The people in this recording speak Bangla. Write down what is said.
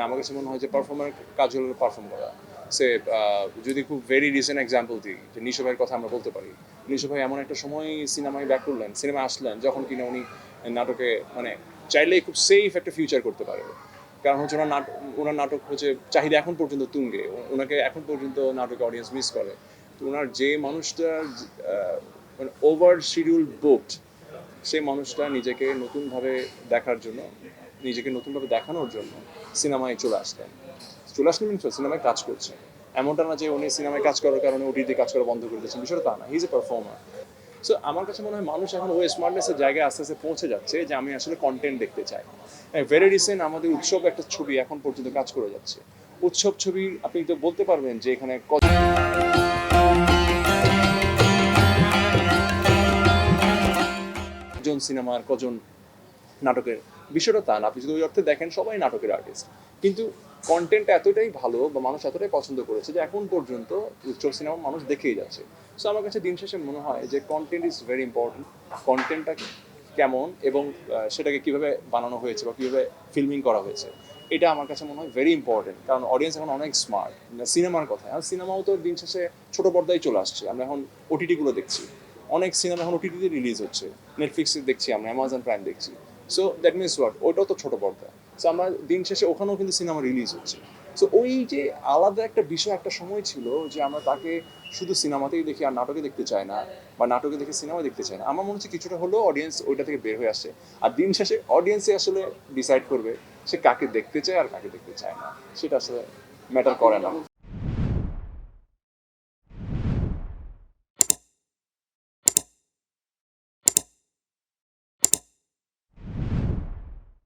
আমার কাছে মনে হয় যে পারফর্মার কাজ হলো পারফর্ম করা। সে যদি খুব ভেরি রিসেন্ট এক্সাম্পল দিই, যে নিশো ভাইয়ের কথা আমরা বলতে পারি। নিশো ভাই এমন একটা সময় সিনেমায় ব্যাক করলেন, সিনেমায় আসলেন যখন কিনা উনি নাটকে মানে চাইলেই খুব সেফ একটা ফিউচার করতে পারে। কারণ হচ্ছে ওনার নাটক হচ্ছে চাহিদা এখন পর্যন্ত তুঙ্গে, ওনাকে এখন পর্যন্ত নাটকে অডিয়েন্স মিস করে। তো ওনার যে মানুষটা মানে ওভার শিডিউল বুকড, সেই মানুষটা নিজেকে নতুনভাবে দেখার জন্য, নিজেকে নতুনভাবে দেখানোর জন্য সিনেমায় চলে আসলেন মিনস সিনেমায় কাজ করছে। এমনটা না যে উনি সিনেমায় কাজ করার কারণে ওটিতে কাজ করা বন্ধ করে দিয়েছেন, বিষয়টা তা না, he is a performer. So আমার কাছে মনে হয় মানুষ এখন ওই স্মার্টনেসের জায়গায় আস্তে আস্তে পৌঁছে যাচ্ছে যে আমি আসলে কন্টেন্ট দেখতে চাই। ভেরি রিসেন্ট আমাদের উৎসব একটা ছবি এখন পর্যন্ত কাজ করে যাচ্ছে। উৎসব ছবি আপনি তো বলতে পারবেন যে এখানে কজন সিনেমার কজন নাটকের, বিষয়টা তা না। আপনি যদি ওই অর্থে দেখেন সবাই নাটকের আর্টিস্ট, কিন্তু কন্টেন্টটা এতটাই ভালো বা মানুষ এতটাই পছন্দ করেছে যে এখন পর্যন্ত উৎসব সিনেমা মানুষ দেখেই যাচ্ছে। সো আমার কাছে দিন শেষে মনে হয় যে কন্টেন্ট ইজ ভেরি ইম্পর্টেন্ট। কন্টেন্টটা কেমন এবং সেটাকে কিভাবে বানানো হয়েছে বা কিভাবে ফিল্মিং করা হয়েছে, এটা আমার কাছে মনে হয় ভেরি ইম্পর্টেন্ট। কারণ অডিয়েন্স এখন অনেক স্মার্ট। সিনেমার কথা, আর সিনেমাও তো দিন শেষে ছোট পর্দায় চলে আসছে। আমরা এখন ওটিটিগুলো দেখছি, অনেক সিনেমা এখন ওটিটিতে রিলিজ হচ্ছে, নেটফ্লিক্সে দেখছি, আমরা অ্যামাজন প্রাইম দেখছি। সো দ্যাট মিনস হোয়াট, ওইটাও তো ছোট পর্দা। সো আমরা দিন শেষে ওখানেও কিন্তু সিনেমা রিলিজ হচ্ছে। সো ওই যে আলাদা একটা বিষয়, একটা সময় ছিল যে আমরা তাকে শুধু সিনেমাতেই দেখি আর নাটকে দেখতে চাই না, বা নাটকে দেখে সিনেমা দেখতে চাই না। আমার মনে হচ্ছে কিছুটা হলেও অডিয়েন্স ওইটা থেকে বের হয়ে আসে। আর দিন শেষে অডিয়েন্সই আসলে ডিসাইড করবে সে কাকে দেখতে চায় আর কাকে দেখতে চায় না, সেটা আসলে ম্যাটার করে না।